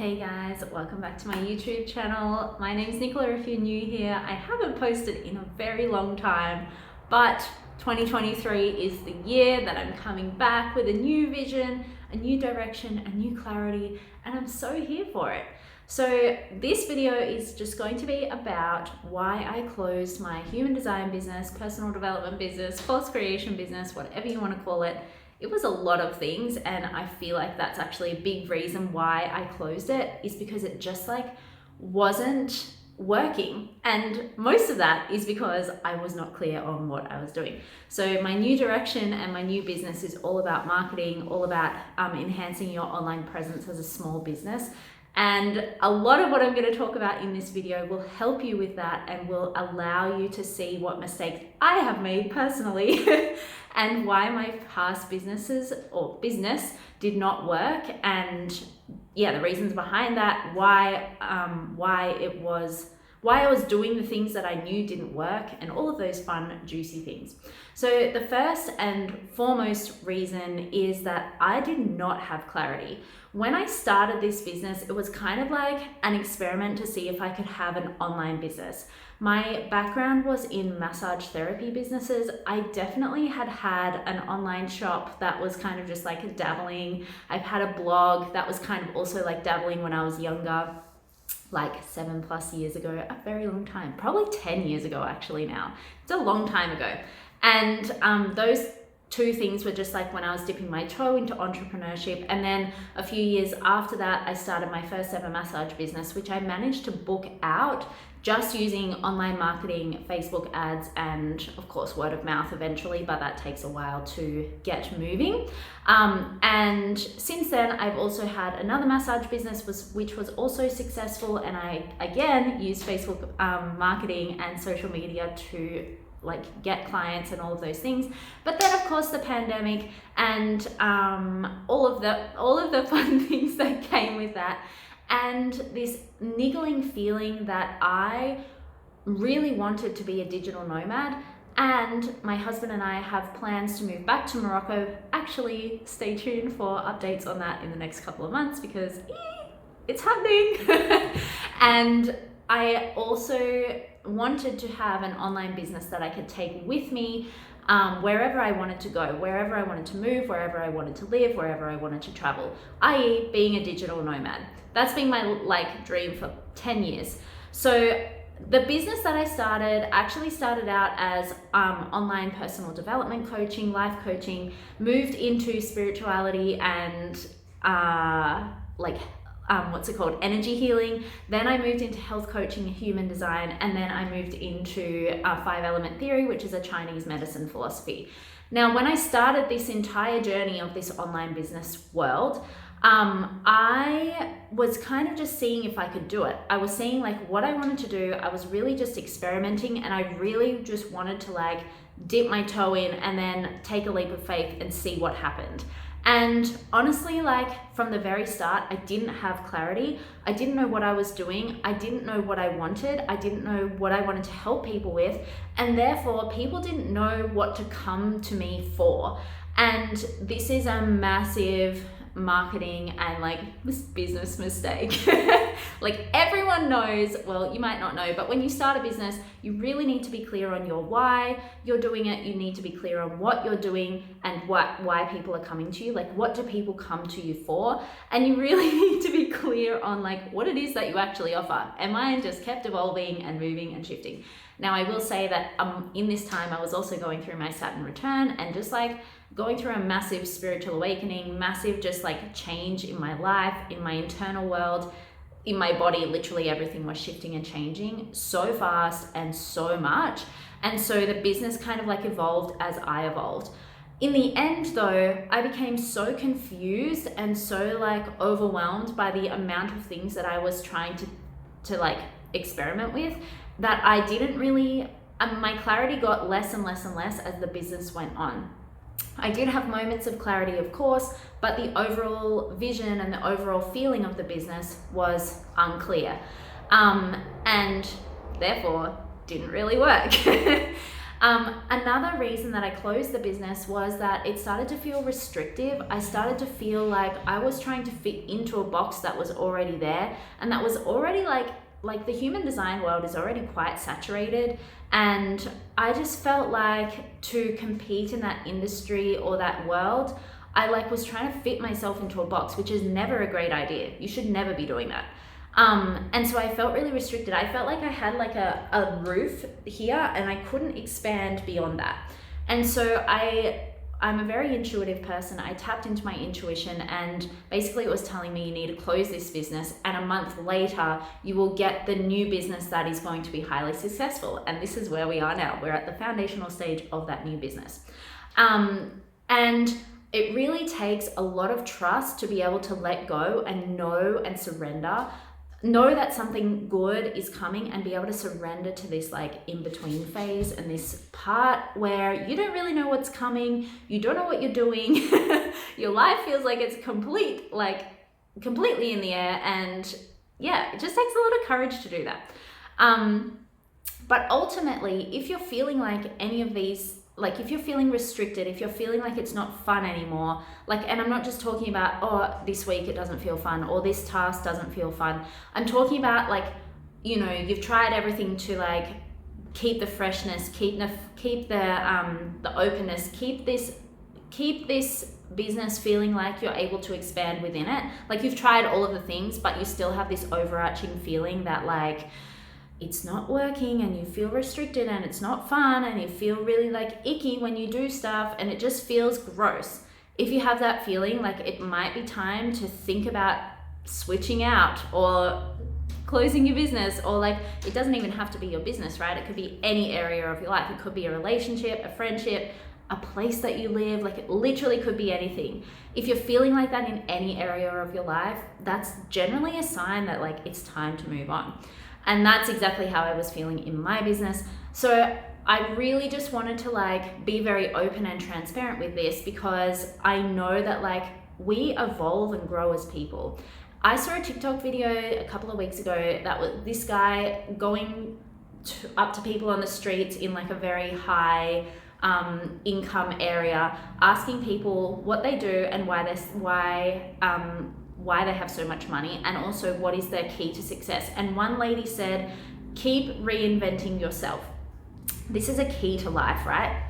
Hey guys, welcome back to my YouTube channel. My name's Nicola if you're new here. I haven't posted in a very long time, but 2023 is the year that I'm coming back with a new vision, a new direction, a new clarity, and I'm so here for it. So this video is just going to be about why I closed my human design business, personal development business, course creation business, whatever you want to call it. It was a lot of things, and I feel like that's actually a big reason why I closed it, is because it just wasn't working. And most of that is because I was not clear on what I was doing. So my new direction and my new business is all about marketing, all about enhancing your online presence as a small business. And a lot of what I'm going to talk about in this video will help you with that and will allow you to see what mistakes I have made personally and why my past business did not work, and the reasons behind that, why I was doing the things that I knew didn't work, and all of those fun, juicy things. So the first and foremost reason is that I did not have clarity. When I started this business, it was kind of like an experiment to see if I could have an online business. My background was in massage therapy businesses. I definitely had an online shop that was kind of just like dabbling. I've had a blog that was kind of also like dabbling when I was younger, like 7+ years ago, a very long time, probably 10 years ago actually now. It's a long time ago. And those two things were just like when I was dipping my toe into entrepreneurship. And then a few years after that, I started my first ever massage business, which I managed to book out just using online marketing, Facebook ads, and of course word of mouth eventually, but that takes a while to get moving. And since then, I've also had another massage business which was also successful, and I again used Facebook marketing and social media to get clients and all of those things. But then of course the pandemic and all of the fun things that came with that, and this niggling feeling that I really wanted to be a digital nomad. And my husband and I have plans to move back to Morocco. Actually, stay tuned for updates on that in the next couple of months, because it's happening. And I also wanted to have an online business that I could take with me wherever I wanted to go, wherever I wanted to move, wherever I wanted to live, wherever I wanted to travel, i.e. being a digital nomad. That's been my dream for 10 years. So the business that I actually started out as online personal development coaching, life coaching, moved into spirituality and energy healing. Then I moved into health coaching and human design, and then I moved into 5-element theory, which is a Chinese medicine philosophy. Now, when I started this entire journey of this online business world, I was kind of just seeing if I could do it. I was seeing what I wanted to do. I was really just experimenting, and I really just wanted to dip my toe in and then take a leap of faith and see what happened. And honestly, from the very start, I didn't have clarity. I didn't know what I was doing. I didn't know what I wanted. I didn't know what I wanted to help people with. And therefore, people didn't know what to come to me for. And this is a massive marketing and business mistake. Everyone knows, well, you might not know, but when you start a business, you really need to be clear on your why you're doing it. You need to be clear on what you're doing and why people are coming to you. What do people come to you for? And you really need to be clear on what it is that you actually offer. And mine just kept evolving and moving and shifting. Now, I will say that in this time, I was also going through my Saturn return and just going through a massive spiritual awakening, massive just change in my life, in my internal world, in my body. Literally everything was shifting and changing so fast and so much. And so the business kind of evolved as I evolved. In the end though, I became so confused and so overwhelmed by the amount of things that I was trying to experiment with, that I didn't really, my clarity got less and less and less as the business went on. I did have moments of clarity, of course, but the overall vision and the overall feeling of the business was unclear, and therefore didn't really work. Another reason that I closed the business was that it started to feel restrictive. I started to feel like I was trying to fit into a box that was already there, and that was already like the human design world is already quite saturated, and I just felt like to compete in that industry or that world, I was trying to fit myself into a box, which is never a great idea. You should never be doing that. And so I felt really restricted. I felt like I had a roof here and I couldn't expand beyond that. And so I'm a very intuitive person. I tapped into my intuition, and basically it was telling me you need to close this business, and a month later you will get the new business that is going to be highly successful. And this is where we are now. We're at the foundational stage of that new business. And it really takes a lot of trust to be able to let go and know and surrender. Know that something good is coming, and be able to surrender to this in-between phase and this part where you don't really know what's coming, you don't know what you're doing, your life feels like it's completely in the air, and yeah, it just takes a lot of courage to do that. But ultimately, if you're feeling like any of these, if you're feeling restricted, if you're feeling like it's not fun anymore, and I'm not just talking about, this week it doesn't feel fun, or this task doesn't feel fun. I'm talking about you've tried everything to keep the freshness, keep the openness, keep this business feeling like you're able to expand within it. You've tried all of the things, but you still have this overarching feeling that it's not working, and you feel restricted, and it's not fun, and you feel really icky when you do stuff, and it just feels gross. If you have that feeling, it might be time to think about switching out or closing your business, or it doesn't even have to be your business, right? It could be any area of your life. It could be a relationship, a friendship, a place that you live. It literally could be anything. If you're feeling like that in any area of your life, that's generally a sign that it's time to move on. And that's exactly how I was feeling in my business. So I really just wanted to be very open and transparent with this, because I know that we evolve and grow as people. I saw a TikTok video a couple of weeks ago that was this guy going up to people on the streets in a very high income area, asking people what they do and why they have so much money, and also what is their key to success. And one lady said, keep reinventing yourself. This is a key to life, right?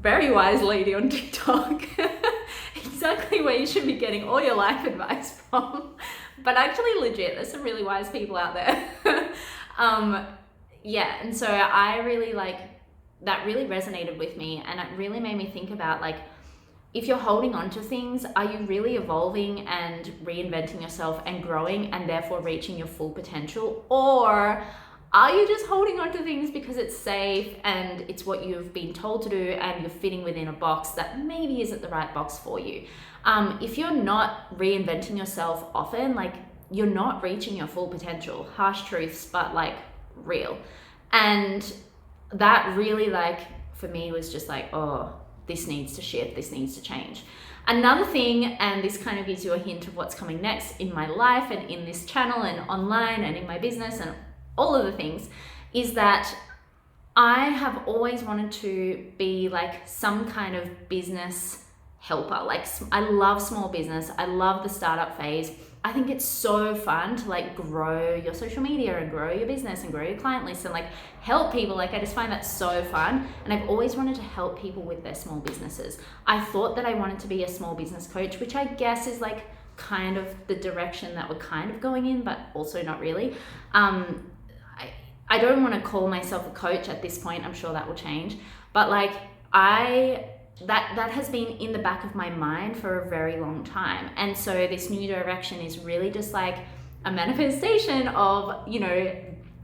Very wise lady on TikTok. Exactly where you should be getting all your life advice from. But actually legit, there's some really wise people out there. And so I really that really resonated with me, and it really made me think about if you're holding on to things, are you really evolving and reinventing yourself and growing and therefore reaching your full potential? Or are you just holding on to things because it's safe and it's what you've been told to do, and you're fitting within a box that maybe isn't the right box for you? If you're not reinventing yourself often, you're not reaching your full potential. Harsh truths, but real. And that really for me was just this needs to shift, this needs to change. Another thing, and this kind of gives you a hint of what's coming next in my life and in this channel and online and in my business and all of the things, is that I have always wanted to be some kind of business helper. I love small business. I love the startup phase. I think it's so fun to grow your social media and grow your business and grow your client list and help people. I just find that so fun, and I've always wanted to help people with their small businesses. I thought that I wanted to be a small business coach, which I guess is kind of the direction that we're kind of going in, but also not really. I don't want to call myself a coach at this point. I'm sure that will change, but that has been in the back of my mind for a very long time. And so this new direction is really just a manifestation of,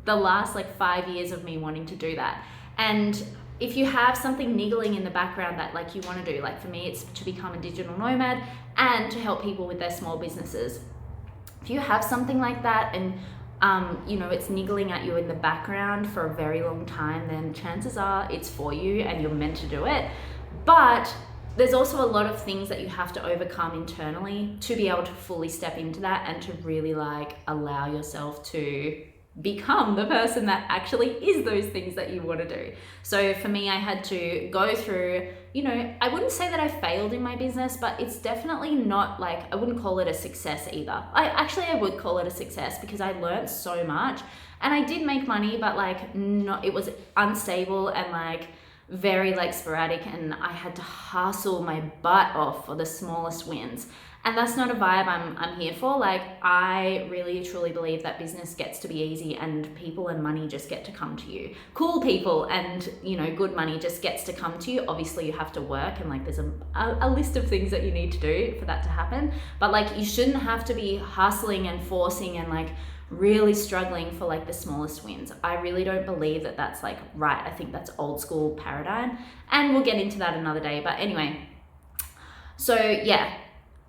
the last 5 years of me wanting to do that. And if you have something niggling in the background that you want to do, for me, it's to become a digital nomad and to help people with their small businesses. If you have something like that and it's niggling at you in the background for a very long time, then chances are it's for you and you're meant to do it. But there's also a lot of things that you have to overcome internally to be able to fully step into that and to really allow yourself to become the person that actually is those things that you want to do. So for me, I had to go through, I wouldn't say that I failed in my business, but it's definitely not like, I wouldn't call it a success either. I would call it a success because I learned so much and I did make money, but like, not, it was unstable and like very like sporadic, and I had to hustle my butt off for the smallest wins. And that's not a vibe I'm here for. Like, I really truly believe that business gets to be easy and people and money just get to come to you. Cool people and, good money just gets to come to you. Obviously you have to work and like there's a list of things that you need to do for that to happen. But like, you shouldn't have to be hustling and forcing and like really struggling for like the smallest wins. I really don't believe that that's like right. I think that's old school paradigm, and we'll get into that another day. But anyway, so yeah,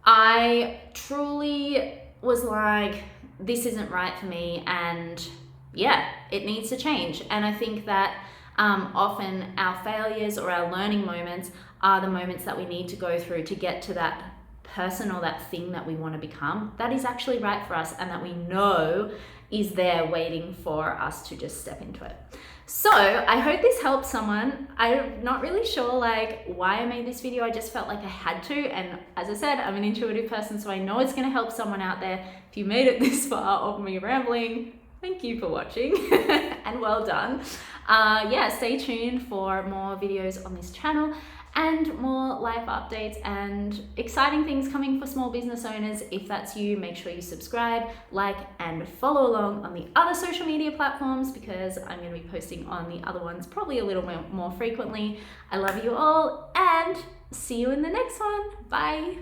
I truly was like, this isn't right for me, and yeah, it needs to change. And I think that often our failures or our learning moments are the moments that we need to go through to get to that person or that thing that we want to become that is actually right for us and that we know is there waiting for us to just step into it. So I hope this helps someone. I'm not really sure like why I made this video. I just felt like I had to, and as I said, I'm an intuitive person, so I know it's going to help someone out there. If you made it this far of me rambling, thank you for watching and well done. Stay tuned for more videos on this channel and more life updates and exciting things coming for small business owners. If that's you, make sure you subscribe, like, and follow along on the other social media platforms, because I'm going to be posting on the other ones probably a little more frequently. I love you all and see you in the next one. Bye.